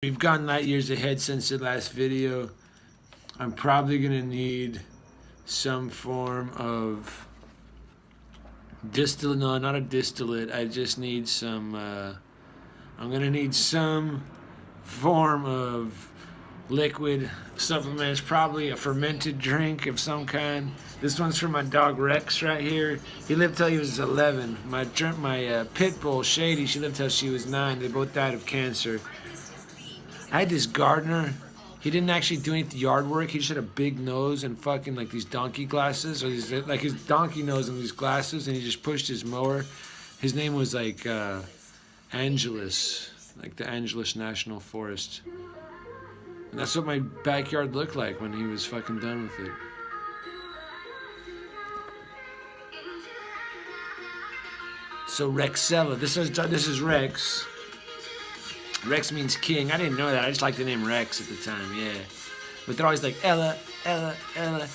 We've gone light years ahead since the last video. I'm probably gonna need some form of distillate. No, not a distillate. I just need some. I'm gonna need some form of liquid supplements. Probably a fermented drink of some kind. This one's for my dog Rex right here. He lived till he was 11. My pit bull Shady, she lived till she was 9. They both died of cancer. I had this gardener. He didn't actually do any yard work. He just had a big nose and fucking like these donkey glasses, or these, like his donkey nose and these glasses, and he just pushed his mower. His name was like Angeles, like the Angeles National Forest. And that's what my backyard looked like when he was fucking done with it. So Rexella, this is Rex. Rex means king. I didn't know that. I just liked the name Rex at the time, yeah. But they're always like Ella, Ella, Ella,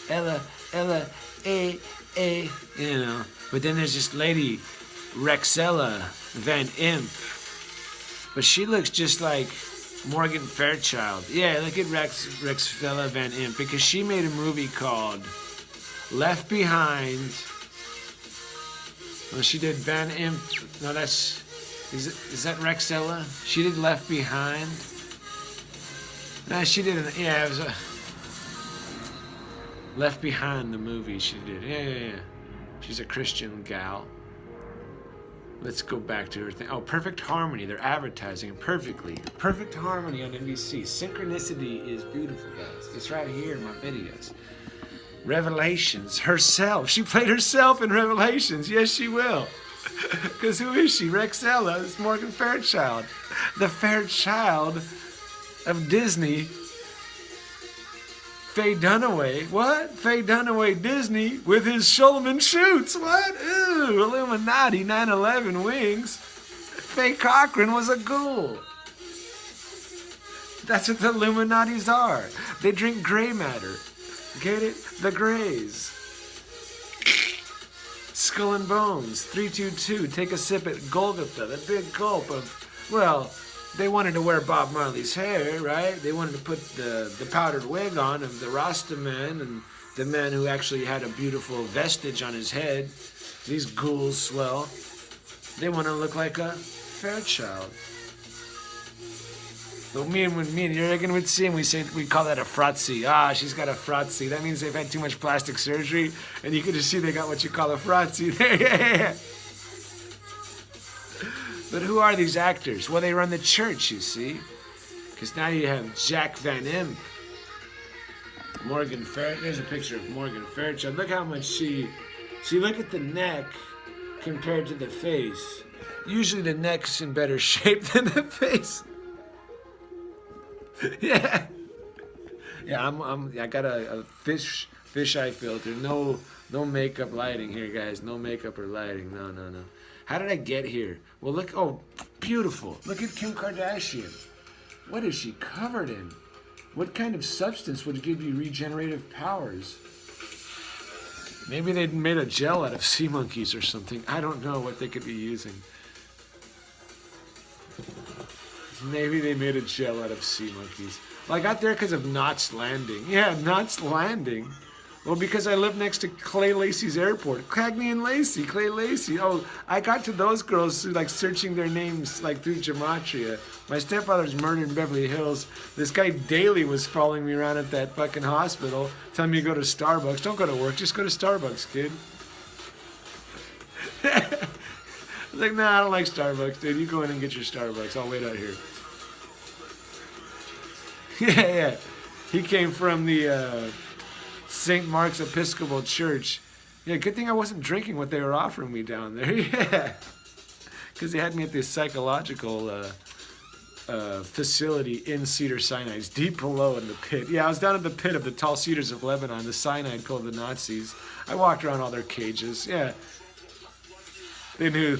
Ella, Ella, you know. But then there's this lady, Rexella Van Imp. But she looks just like Morgan Fairchild. Yeah, look at Rexella Van Imp, because she made a movie called Left Behind. Well, she did Van Imp. No, that's... Is that Rexella? She did Left Behind. No, she didn't. Yeah, it was a Left Behind, the movie she did. Yeah. She's a Christian gal. Let's go back to her thing. Oh, Perfect Harmony. They're advertising perfectly. Perfect Harmony on NBC. Synchronicity is beautiful, guys. It's right here in my videos. Revelations. Herself. She played herself in Revelations. Yes, she will. Because who is she? Rexella. It's Morgan Fairchild. The Fairchild of Disney. Faye Dunaway. What? Faye Dunaway Disney with his Shulman shoots. What? Ooh, Illuminati 9/11 wings. Faye Cochran was a ghoul. That's what the Illuminatis are. They drink gray matter. Get it? The Greys. Skull and Bones, 322, take a sip at Golgotha, the big gulp of, well, they wanted to wear Bob Marley's hair, right? They wanted to put the powdered wig on of the Rasta man, and the man who actually had a beautiful vestige on his head. These ghouls swell. They want to look like a Fairchild. But me and Jurgen would see him, we call that a fratzi. Ah, she's got a fratzi. That means they've had too much plastic surgery, and you can just see they got what you call a fratzi there. Yeah. But who are these actors? Well, they run the church, you see. Because now you have Jack Van Imp. Morgan Fairchild. There's a picture of Morgan Fairchild. Look how much she... See, look at the neck compared to the face. Usually the neck's in better shape than the face. Yeah, I got a fish eye filter. No makeup lighting here, guys. No makeup or lighting. No. How did I get here? Well, look. Oh, beautiful. Look at Kim Kardashian. What is she covered in? What kind of substance would give you regenerative powers? Maybe they made a gel out of sea monkeys or something. I don't know what they could be using. Maybe they made a gel out of sea monkeys. Well, I got there because of Knots Landing. Yeah, Knots Landing. Well, because I live next to Clay Lacey's airport. Cagney and Lacey, Clay Lacey. Oh, I got to those girls through, like, searching their names, like, through gematria. My stepfather's murdered in Beverly Hills. This guy Daly was following me around at that fucking hospital, telling me to go to Starbucks. Don't go to work, just go to Starbucks, kid. I was like, nah, I don't like Starbucks, dude. You go in and get your Starbucks. I'll wait out here. Yeah. He came from the St. Mark's Episcopal Church. Yeah, good thing I wasn't drinking what they were offering me down there. Yeah. Because they had me at this psychological facility in Cedar Sinai. It's deep below in the pit. Yeah, I was down in the pit of the Tall Cedars of Lebanon, the cyanide pill of the Nazis. I walked around all their cages. Yeah. They knew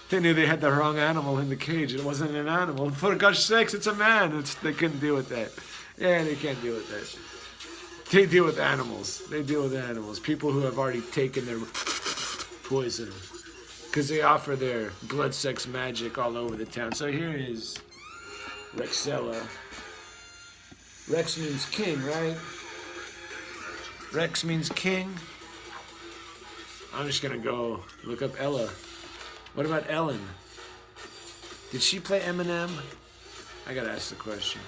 they had the wrong animal in the cage. It wasn't an animal. For God's sakes, it's a man. They couldn't deal with that. Yeah, they can't deal with that. They deal with animals. They deal with animals. People who have already taken their poison. Because they offer their blood sex magic all over the town. So here is Rexella. Rex means king, right? Rex means king. I'm just gonna go look up Ella. What about Ellen? Did she play Eminem? I gotta ask the question.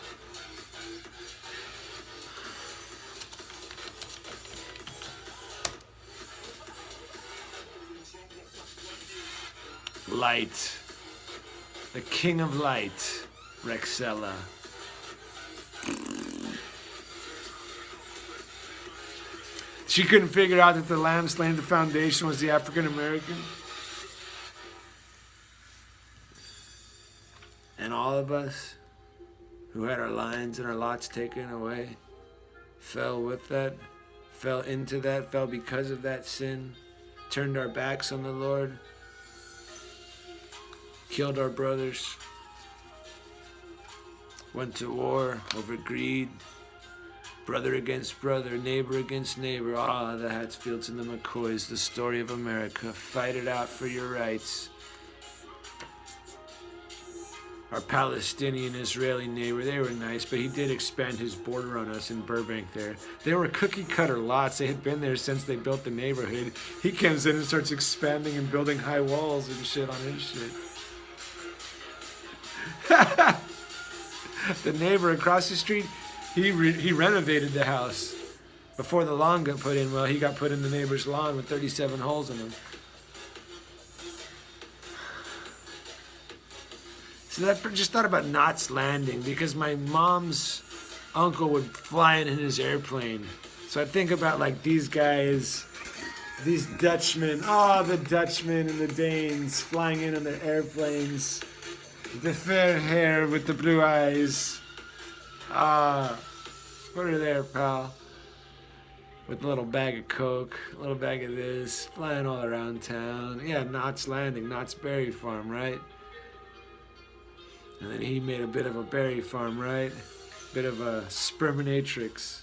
Light. The king of light. Rexella. She couldn't figure out that the lamb slain at the foundation was the African American. And all of us who had our lines and our lots taken away fell with that, fell into that, fell because of that sin, turned our backs on the Lord, killed our brothers, went to war over greed, brother against brother, neighbor against neighbor. Ah, the Hatsfields and the McCoys, the story of America. Fight it out for your rights. Our Palestinian-Israeli neighbor, they were nice, but he did expand his border on us in Burbank there. They were cookie-cutter lots. They had been there since they built the neighborhood. He comes in and starts expanding and building high walls and shit on his shit. The neighbor across the street, he renovated the house. Before the lawn got put in, well, he got put in the neighbor's lawn with 37 holes in them. So I just thought about Knots Landing because my mom's uncle would fly in his airplane. So I think about like these guys, these Dutchmen, the Dutchmen and the Danes flying in on their airplanes. The fair hair with the blue eyes. Put her there, pal. With a little bag of Coke, a little bag of this, flying all around town. Yeah, Knots Landing, Knott's Berry Farm, right? And then he made a bit of a berry farm, right? Bit of a sperminatrix.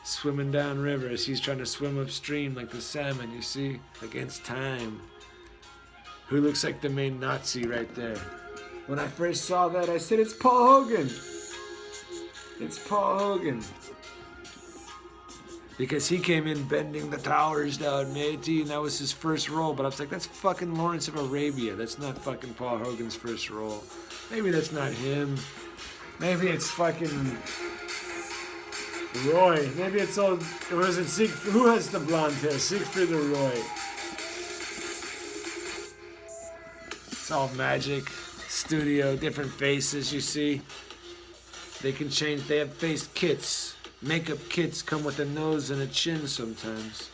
Swimming down rivers. He's trying to swim upstream like the salmon, you see? Against time. Who looks like the main Nazi right there? When I first saw that, I said, it's Paul Hogan. It's Paul Hogan. Because he came in bending the towers down, matey, and that was his first role. But I was like, that's fucking Lawrence of Arabia. That's not fucking Paul Hogan's first role. Maybe that's not him. Maybe it's fucking Roy. Maybe it's old. It wasn't Siegfried. Who has the blonde hair? Siegfried or Roy? It's all magic. Studio, different faces, you see. They can change. They have face kits. Makeup kits come with a nose and a chin sometimes.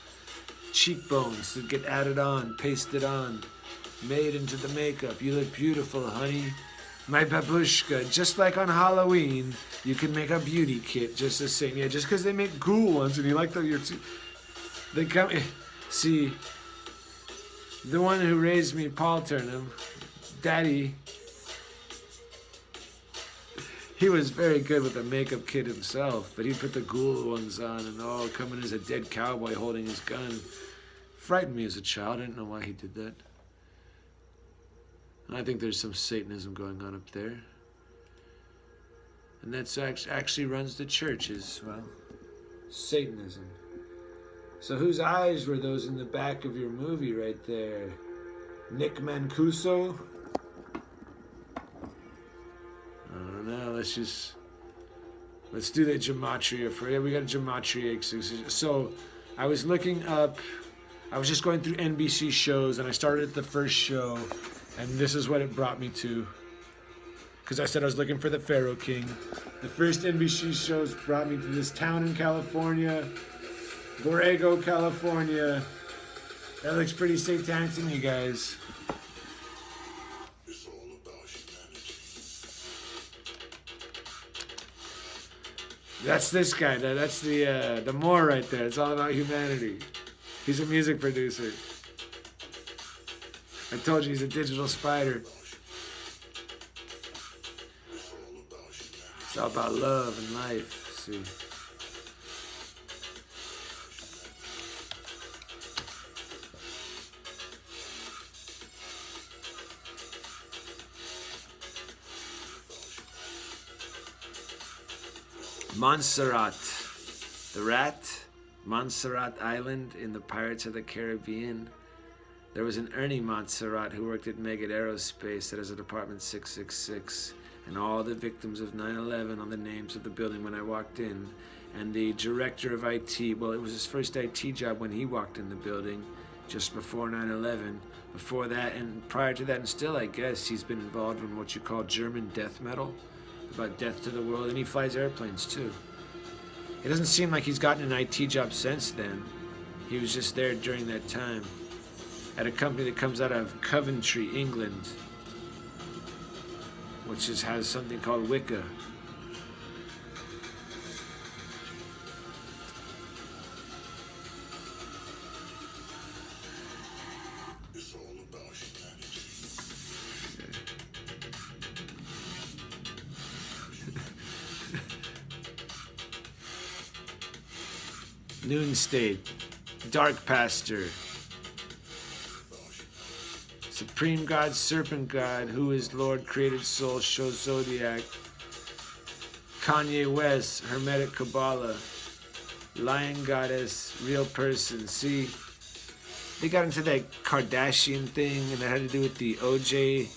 Cheekbones that get added on, pasted on, made into the makeup. You look beautiful, honey. My babushka, just like on Halloween, you can make a beauty kit just the same. Yeah, just because they make cool ones and you like them, they come. See, the one who raised me, Paul Turnham, Daddy, he was very good with a makeup kit himself, but he put the ghoul ones on and coming as a dead cowboy holding his gun. Frightened me as a child. I didn't know why he did that. And I think there's some Satanism going on up there. And that's actually runs the churches, well, Satanism. So whose eyes were those in the back of your movie right there? Nick Mancuso? I don't know, let's do the gematria for you. We got a gematria. So I was looking up, I was just going through NBC shows and I started at the first show. And this is what it brought me to. Because I said I was looking for the Pharaoh King. The first NBC shows brought me to this town in California. Borrego, California. That looks pretty satanic to me, guys. It's all about humanity. That's this guy. That's the Moor right there. It's all about humanity. He's a music producer. I told you he's a digital spider. It's all about love and life, see. Montserrat, the rat, Montserrat Island in the Pirates of the Caribbean. There was an Ernie Montserrat who worked at Megad Aerospace that has a Department 666, and all the victims of 9/11 on the names of the building when I walked in. And the director of IT, well, it was his first IT job when he walked in the building, just before 9/11. Before that, and prior to that, and still, I guess, he's been involved in what you call German death metal, about death to the world, and he flies airplanes too. It doesn't seem like he's gotten an IT job since then. He was just there during that time at a company that comes out of Coventry, England, which has something called Wicca. It's all about humanity. Noon State, Dark Pastor, Supreme God, Serpent God, Who is Lord, Created Soul, Show Zodiac, Kanye West, Hermetic Kabbalah, Lion Goddess, Real Person. See, they got into that Kardashian thing, and it had to do with the OJ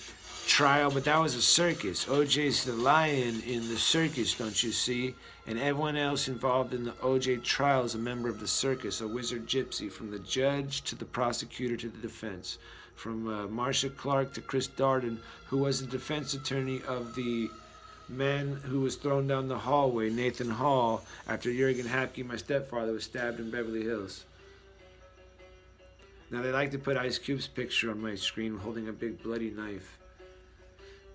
trial, but that was a circus. OJ's the lion in the circus, don't you see? And everyone else involved in the OJ trial is a member of the circus, a wizard gypsy, from the judge to the prosecutor to the defense. From Marcia Clark to Chris Darden, who was the defense attorney of the man who was thrown down the hallway, Nathan Hall, after Jurgen Hapke, my stepfather, was stabbed in Beverly Hills. Now, they like to put Ice Cube's picture on my screen holding a big bloody knife.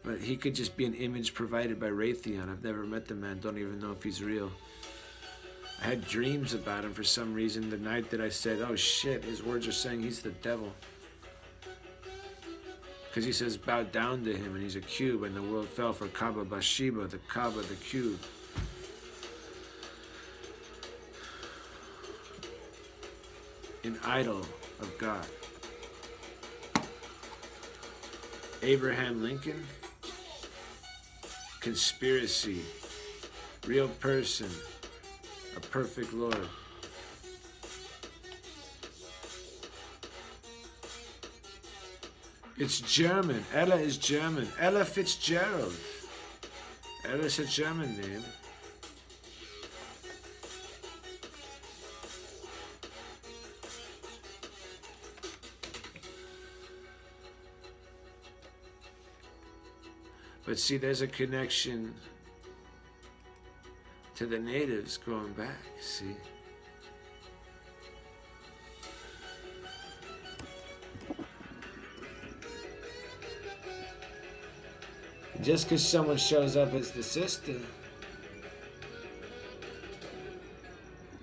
But he could just be an image provided by Raytheon. I've never met the man, don't even know if he's real. I had dreams about him for some reason the night that I said, oh shit, his words are saying he's the devil. Because he says, bow down to him, and he's a cube, and the world fell for Kaaba Bashiba, the Kaaba, the cube. An idol of God. Abraham Lincoln. Conspiracy. Real person. A perfect Lord. It's German. Ella is German. Ella Fitzgerald. Ella's a German name. But see, there's a connection to the natives going back, see? Just because someone shows up as the sister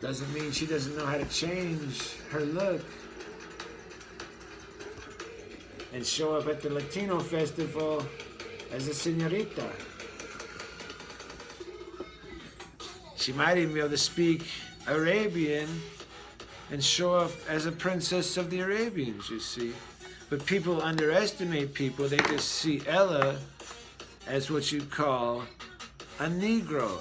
doesn't mean she doesn't know how to change her look and show up at the Latino festival as a señorita. She might even be able to speak Arabian and show up as a princess of the Arabians, you see. But people underestimate people. They just see Ella as what you call a Negro,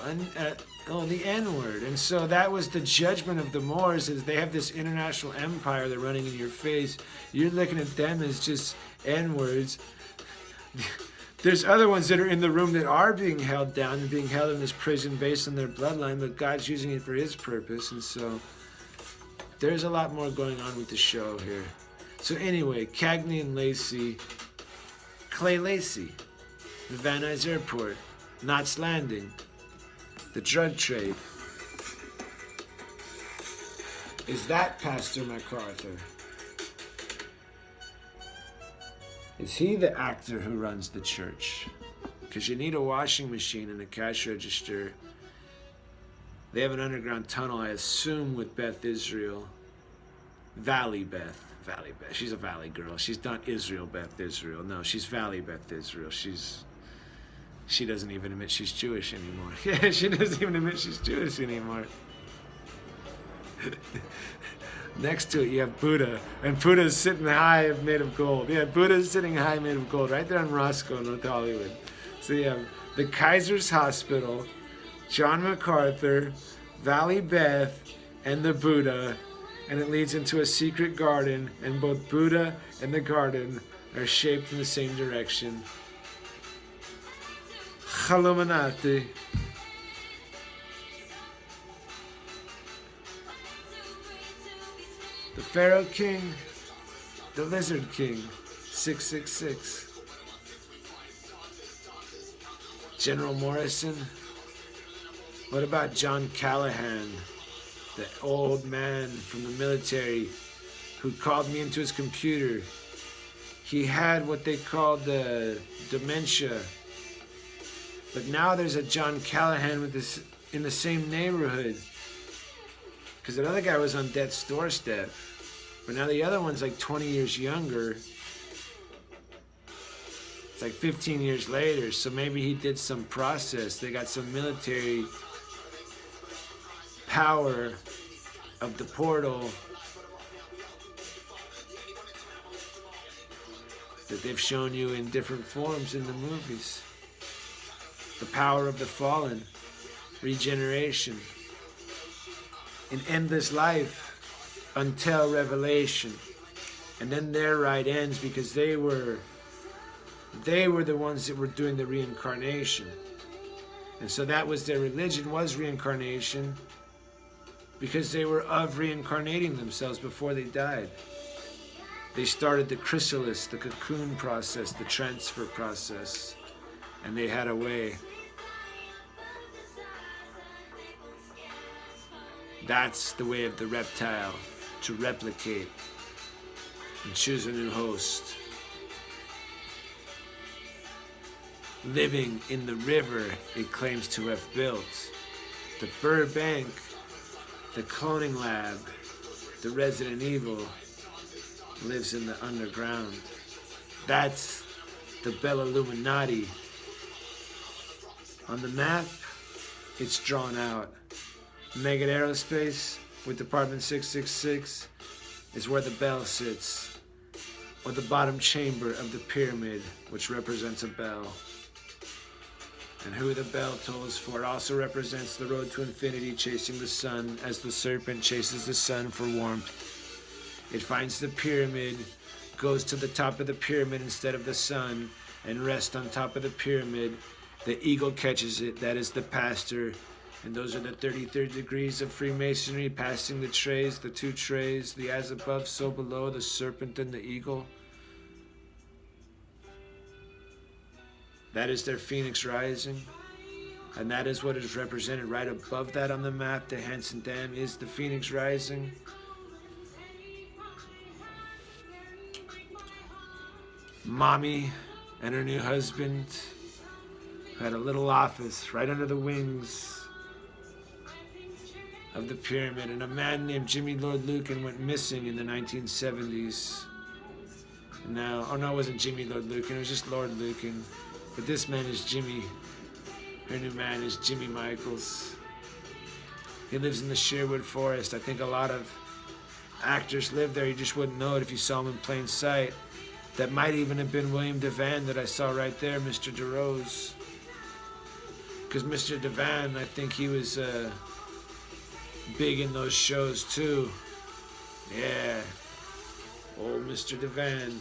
the N-word. And so that was the judgment of the Moors, is they have this international empire they're running in your face. You're looking at them as just N-words. There's other ones that are in the room that are being held down and being held in this prison based on their bloodline, but God's using it for his purpose. And so there's a lot more going on with the show here. So anyway, Cagney and Lacey, Clay Lacey, the Van Nuys Airport, Knots Landing, the drug trade. Is that Pastor MacArthur? Is he the actor who runs the church? Because you need a washing machine and a cash register. They have an underground tunnel, I assume, with Beth Israel. Valley Beth. She's a Valley girl. She's not Israel Beth Israel. No, she's Valley Beth Israel. She doesn't even admit she's Jewish anymore. Yeah, she doesn't even admit she's Jewish anymore. Next to it, you have Buddha, and Buddha's sitting high, made of gold. Yeah, Buddha's sitting high, made of gold, right there on Roscoe, North Hollywood. So you have the Kaiser's Hospital, John MacArthur, Valley Beth, and the Buddha, and it leads into a secret garden, and both Buddha and the garden are shaped in the same direction. Illuminati. The Pharaoh King, the Lizard King, 666. General Morrison. What about John Callahan, the old man from the military who called me into his computer? He had what they called dementia. But now there's a John Callahan with this in the same neighborhood. Because another guy was on death's doorstep. But now the other one's like 20 years younger. It's like 15 years later, so maybe he did some process. They got some military power of the portal that they've shown you in different forms in the movies. The power of the fallen, regeneration, an endless life until revelation. And then their ride ends because they were the ones that were doing the reincarnation. And so that was their religion, was reincarnation, because they were of reincarnating themselves before they died. They started the chrysalis, the cocoon process, the transfer process, and they had a way. That's the way of the reptile, to replicate and choose a new host. Living in the river it claims to have built, the Burbank, the cloning lab, the Resident Evil lives in the underground. That's the Bell Illuminati. On the map, it's drawn out. Megad Aerospace with Department 666 is where the bell sits, or the bottom chamber of the pyramid, which represents a bell. And who the bell tolls for also represents the road to infinity, chasing the sun as the serpent chases the sun for warmth. It finds the pyramid, goes to the top of the pyramid instead of the sun, and rests on top of the pyramid. The eagle catches it, that is the pastor. And those are the 33rd degrees of Freemasonry, passing the trays, the two trays, the as above, so below, the serpent and the eagle. That is their phoenix rising, and that is what is represented right above that on the map. The Hansen Dam is the phoenix rising. Mommy and her new husband had a little office right under the wings of the pyramid, and a man named Jimmy Lord Lucan went missing in the 1970s. No, it wasn't Jimmy Lord Lucan, it was just Lord Lucan. But this man is Jimmy. Her new man is Jimmy Michaels. He lives in the Sherwood Forest. I think a lot of actors live there. You just wouldn't know it if you saw him in plain sight. That might even have been William Devan that I saw right there, Mr. DeRose. Because Mr. Devan, I think he was big in those shows too. Yeah. Old Mr. Devan.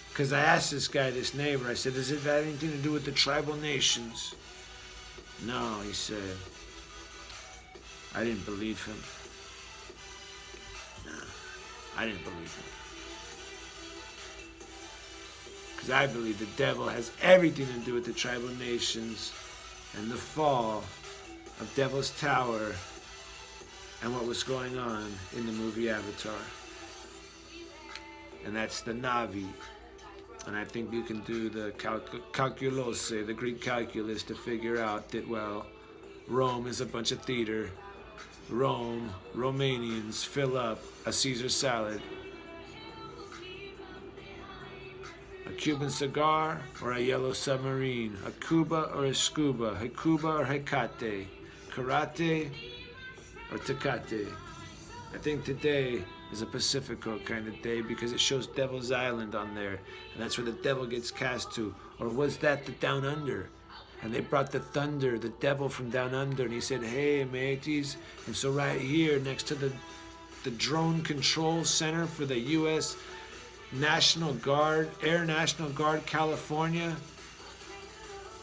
Because I asked this guy, this neighbor, I said, does it have anything to do with the tribal nations? No, he said. I didn't believe him. No, I didn't believe him. Because I believe the devil has everything to do with the tribal nations and the fall of Devil's Tower and what was going on in the movie Avatar. And that's the Navi. And I think you can do the calculose, the Greek calculus, to figure out that, well, Rome is a bunch of theater. Rome, Romanians fill up a Caesar salad. A Cuban cigar or a yellow submarine. A Cuba or a scuba. Hakuba or Hecate. Karate or Tecate. I think today is a Pacifico kind of day because it shows Devil's Island on there, and that's where the devil gets cast to. Or was that the Down Under? And they brought the thunder, the devil from down under, and he said, "Hey, mateys." And so right here, next to the drone control center for the U.S. National Guard, Air National Guard, California,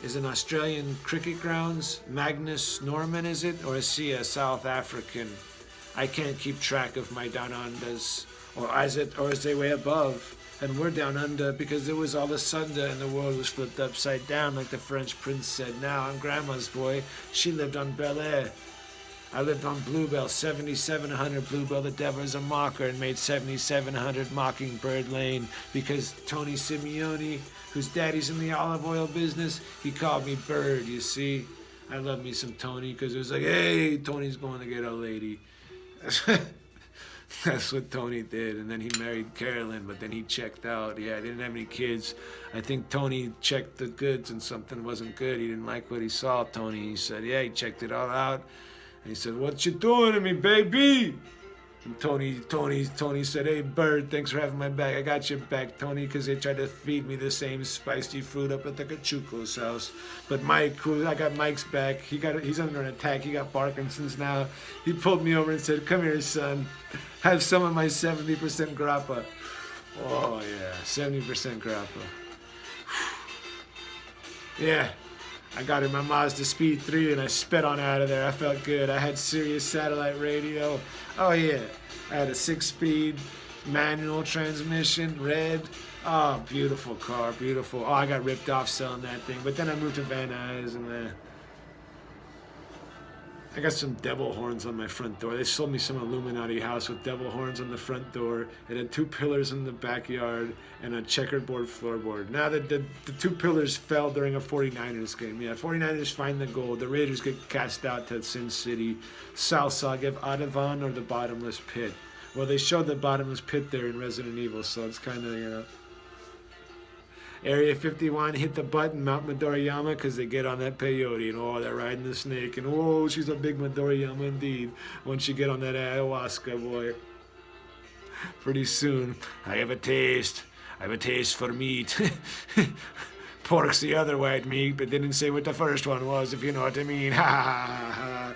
is an Australian cricket grounds. Magnus Norman, is it? Or is he a South African? I can't keep track of my down unders. Or is they way above? And we're down under because it was all of a sudden and the world was flipped upside down, like the French prince said. Now I'm grandma's boy. She lived on Bel Air. I lived on Bluebell, 7700 Bluebell. The devil is a mocker and made 7700 Mockingbird Lane because Tony Simeone, whose daddy's in the olive oil business, he called me Bird, you see. I love me some Tony because it was like, hey, Tony's going to get a lady. That's what Tony did. And then he married Carolyn, but then he checked out. Yeah, he didn't have any kids. I think Tony checked the goods and something wasn't good. He didn't like what he saw, Tony. He said, yeah, he checked it all out. And he said, "What you doing to me, baby?" And Tony said, "Hey, Bird, thanks for having my back. I got your back, Tony, because they tried to feed me the same spicy fruit up at the Cuce's house. But Mike, I got Mike's back. He's under an attack. He got Parkinson's now. He pulled me over and said, 'Come here, son. Have some of my 70% grappa.'" Oh, yeah, 70% grappa. Yeah. I got in my Mazda Speed 3 and I sped on out of there. I felt good. I had Sirius satellite radio. Oh yeah. I had a 6-speed manual transmission, red. Oh, beautiful car, beautiful. Oh, I got ripped off selling that thing. But then I moved to Van Nuys and I got some devil horns on my front door. They sold me some Illuminati house with devil horns on the front door. It had 2 pillars in the backyard and a checkerboard floorboard. Now the 2 pillars fell during a 49ers game. Yeah, 49ers find the goal. The Raiders get cast out to Sin City. Salsa give Adavan or the bottomless pit. Well, they showed the bottomless pit there in Resident Evil, so it's kind of, you know. Area 51, hit the button, Mount Midoriyama, because they get on that peyote, and oh, they're riding the snake, and oh, she's a big Midoriyama indeed. Once you get on that ayahuasca, boy, pretty soon, I have a taste for meat. Pork's the other white meat, but they didn't say what the first one was, if you know what I mean. Ha ha ha.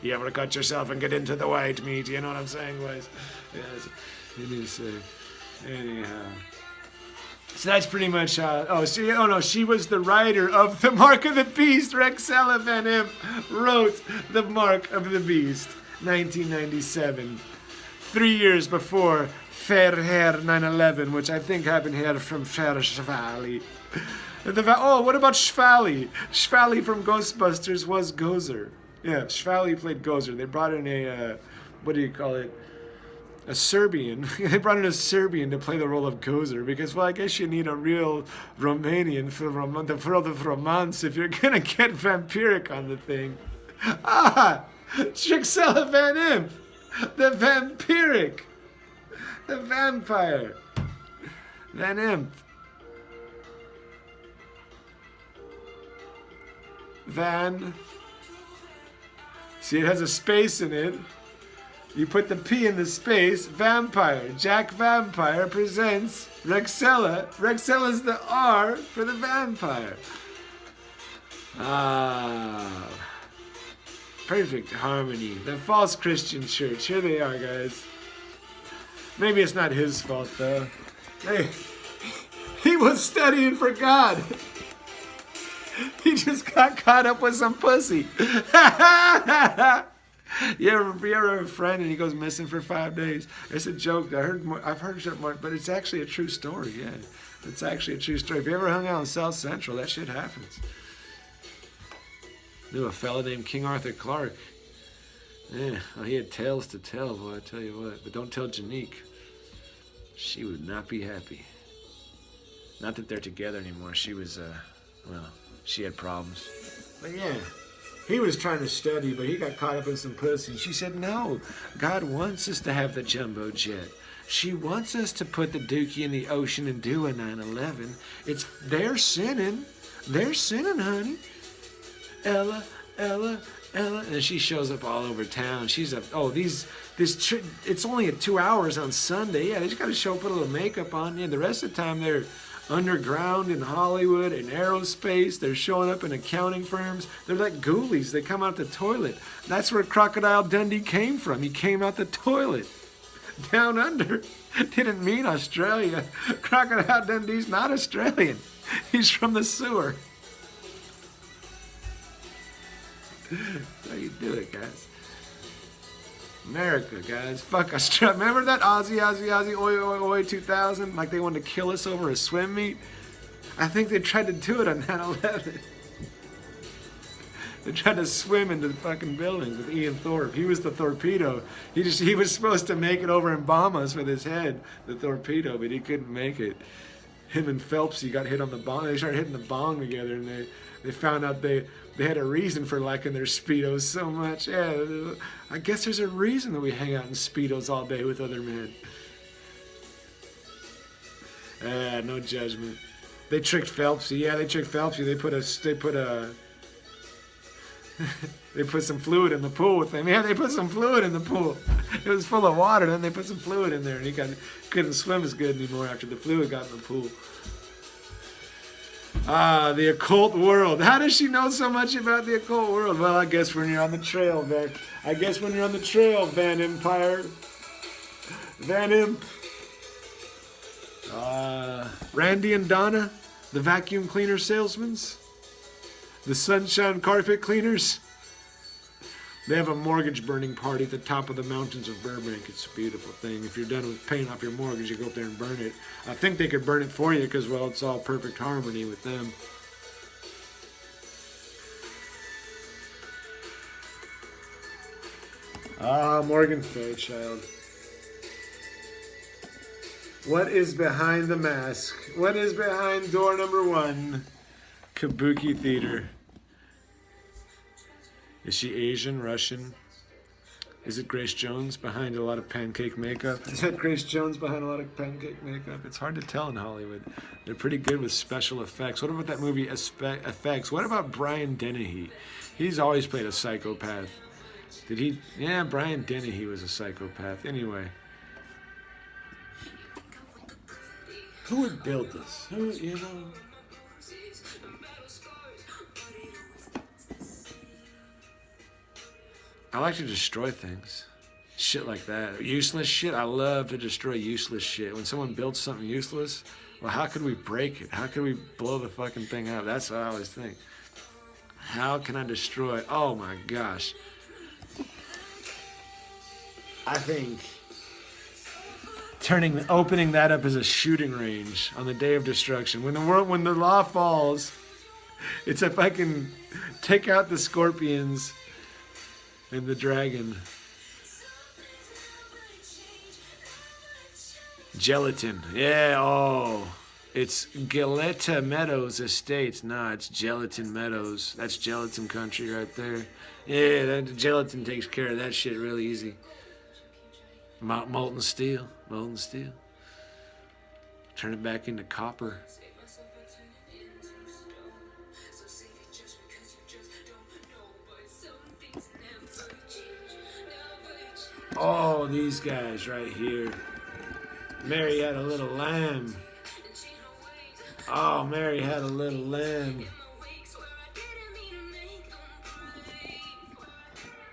You ever cut yourself and get into the white meat, you know what I'm saying, boys? Yes, you need to say. Anyhow. So that's pretty much she was the writer of The Mark of the Beast. Rexella Van Imp wrote The Mark of the Beast, 1997. 3 years before Fair 9/11, which I think happened here from Fair Shvali. What about Shvali? Shvali from Ghostbusters was Gozer. Yeah, Shvali played Gozer. They brought in a Serbian. They brought in a Serbian to play the role of Gozer because, well, I guess you need a real Romanian for the world of romance if you're gonna get vampiric on the thing. Ah, Trixella Van Imp, the vampiric, the vampire, Van Imp, Van. See, it has a space in it. You put the P in the space, vampire. Jack Vampire presents Rexella. Rexella's the R for the vampire. Ah. Perfect harmony. The false Christian church. Here they are, guys. Maybe it's not his fault, though. Hey, he was studying for God. He just got caught up with some pussy. You ever have a friend and he goes missing for 5 days? It's a joke. I've heard it more, but it's actually a true story. Yeah, it's actually a true story. If you ever hung out in South Central, that shit happens. Knew a fella named King Arthur Clark. Yeah, well, he had tales to tell, boy, I tell you what. But don't tell Janique. She would not be happy. Not that they're together anymore. She was, she had problems. But yeah. He was trying to study, but he got caught up in some pussy. She said, no, God wants us to have the jumbo jet. She wants us to put the dookie in the ocean and do a 9/11. They're sinning. They're sinning, honey. Ella. And she shows up all over town. She's it's only at 2 hours on Sunday. Yeah, they just got to show up, put a little makeup on. Yeah, the rest of the time they're underground in Hollywood, in aerospace. They're showing up in accounting firms. They're like ghoulies. They come out the toilet. That's where Crocodile Dundee came from. He came out the toilet. Down under. Didn't mean Australia. Crocodile Dundee's not Australian. He's from the sewer. That's how you do it, guys. America, guys. Fuck Australia. Remember that Aussie, oi, oi, oi, 2000? Like they wanted to kill us over a swim meet? I think they tried to do it on 9/11. They tried to swim into the fucking buildings with Ian Thorpe. He was the torpedo. He was supposed to make it over and bomb us with his head, the torpedo, but he couldn't make it. Him and Phelps, he got hit on the bong. They started hitting the bong together, and they found out they had a reason for liking their Speedos so much. Yeah, I guess there's a reason that we hang out in Speedos all day with other men. No judgment. They tricked Phelpsy. Yeah, they tricked Phelpsy. They put some fluid in the pool with him. Yeah, they put some fluid in the pool. It was full of water, then they put some fluid in there, and he couldn't swim as good anymore after the fluid got in the pool. The occult world. How does she know so much about the occult world? Well, I guess when you're on the trail, Van. Van Empire. Van Imp. Randy and Donna, the vacuum cleaner salesmen. The sunshine carpet cleaners. They have a mortgage burning party at the top of the mountains of Burbank. It's a beautiful thing. If you're done with paying off your mortgage, you go up there and burn it. I think they could burn it for you because, well, it's all perfect harmony with them. Morgan Fairchild. What is behind the mask? What is behind door number 1? Kabuki Theater. Is she Asian, Russian? Is it Grace Jones behind a lot of pancake makeup? Is that Grace Jones behind a lot of pancake makeup? It's hard to tell in Hollywood. They're pretty good with special effects. What about that movie Effects? What about Brian Dennehy? He's always played a psychopath. Did he? Yeah, Brian Dennehy was a psychopath. Anyway. Who would build this? Who, you know? I like to destroy things. Shit like that. Useless shit. I love to destroy useless shit. When someone builds something useless, well, how could we break it? How could we blow the fucking thing up? That's what I always think. How can I destroy it? Oh my gosh. I think opening that up as a shooting range on the day of destruction. When the law falls, it's if I can take out the scorpions and the dragon. Gelatin. Yeah, oh. It's Galeta Meadows Estates. Nah, it's Gelatin Meadows. That's gelatin country right there. Yeah, that gelatin takes care of that shit really easy. Molten steel. Molten steel. Turn it back into copper. Oh, these guys right here. Mary had a little lamb. Oh, Mary had a little lamb.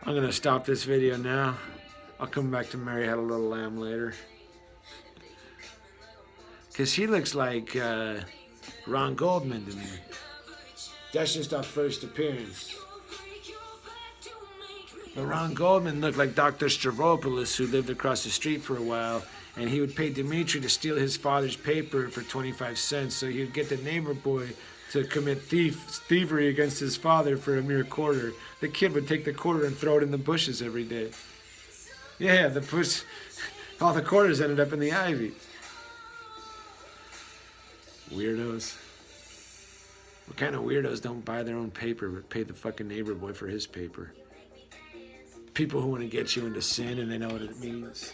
I'm going to stop this video now. I'll come back to Mary Had a Little Lamb later. Because he looks like Ron Goldman to me. That's just our first appearance. But Ron Goldman looked like Dr. Stavropoulos, who lived across the street for a while, and he would pay Dimitri to steal his father's paper for 25 cents, so he would get the neighbor boy to commit thievery against his father for a mere quarter. The kid would take the quarter and throw it in the bushes every day. Yeah, all the quarters ended up in the ivy. Weirdos. What kind of weirdos don't buy their own paper but pay the fucking neighbor boy for his paper? People who want to get you into sin and they know what it means.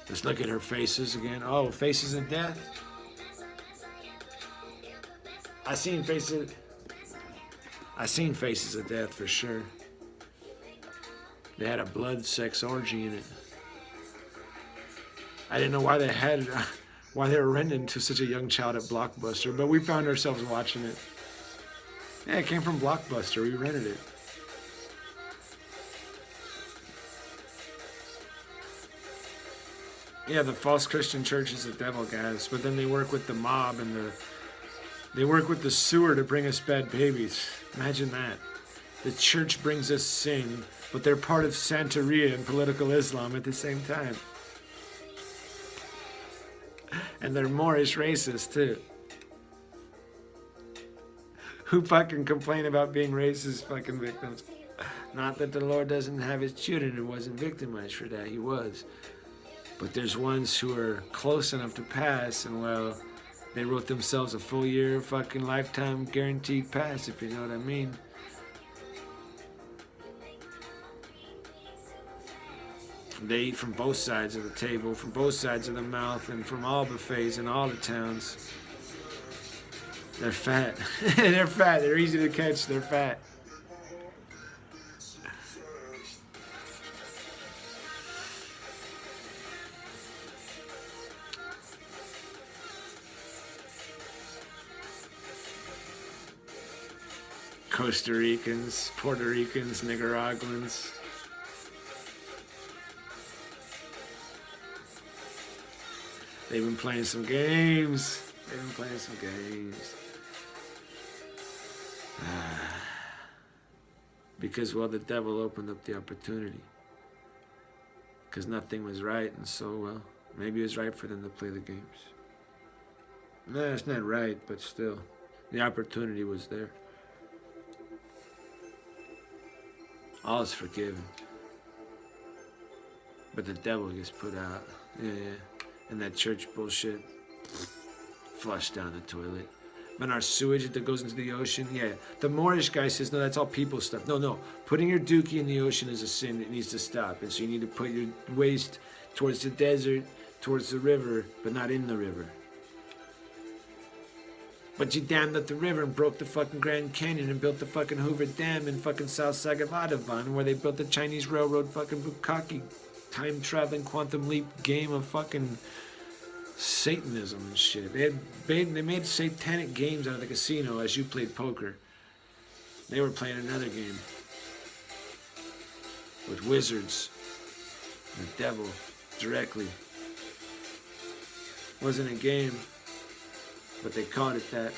Let's look at her faces again. Oh, faces of death. I seen faces of death for sure. They had a blood sex orgy in it. I didn't know why why they were renting to such a young child at Blockbuster, but we found ourselves watching it. Yeah, it came from Blockbuster. We rented it. Yeah, the false Christian church is the devil, guys. But then they work with the mob and they work with the sewer to bring us bad babies. Imagine that. The church brings us sin, but they're part of Santeria and political Islam at the same time. And they're Moorish racist, too. Who fucking complain about being racist fucking victims? Not that the Lord doesn't have his children and wasn't victimized for that. He was. But there's ones who are close enough to pass, and well, they wrote themselves a full year fucking lifetime guaranteed pass, if you know what I mean. They eat from both sides of the table, from both sides of the mouth, and from all buffets in all the towns. They're fat. They're fat. They're easy to catch. They're fat. Costa Ricans, Puerto Ricans, Nicaraguans. They've been playing some games. Because, well, the devil opened up the opportunity. Because nothing was right, and so, well, maybe it was right for them to play the games. No, it's not right, but still, the opportunity was there. All is forgiven. But the devil gets put out. Yeah. And that church bullshit flushed down the toilet. And our sewage that goes into the ocean, yeah. The Moorish guy says, no, that's all people stuff. No. Putting your dookie in the ocean is a sin. It needs to stop. And so you need to put your waste towards the desert, towards the river, but not in the river. But you dammed up the river and broke the fucking Grand Canyon and built the fucking Hoover Dam in fucking South Sagavadavan, where they built the Chinese railroad fucking bukkake time-traveling quantum leap game of fucking Satanism and shit. They made satanic games out of the casino as you played poker. They were playing another game with wizards and the devil directly. Wasn't a game, but they called it that.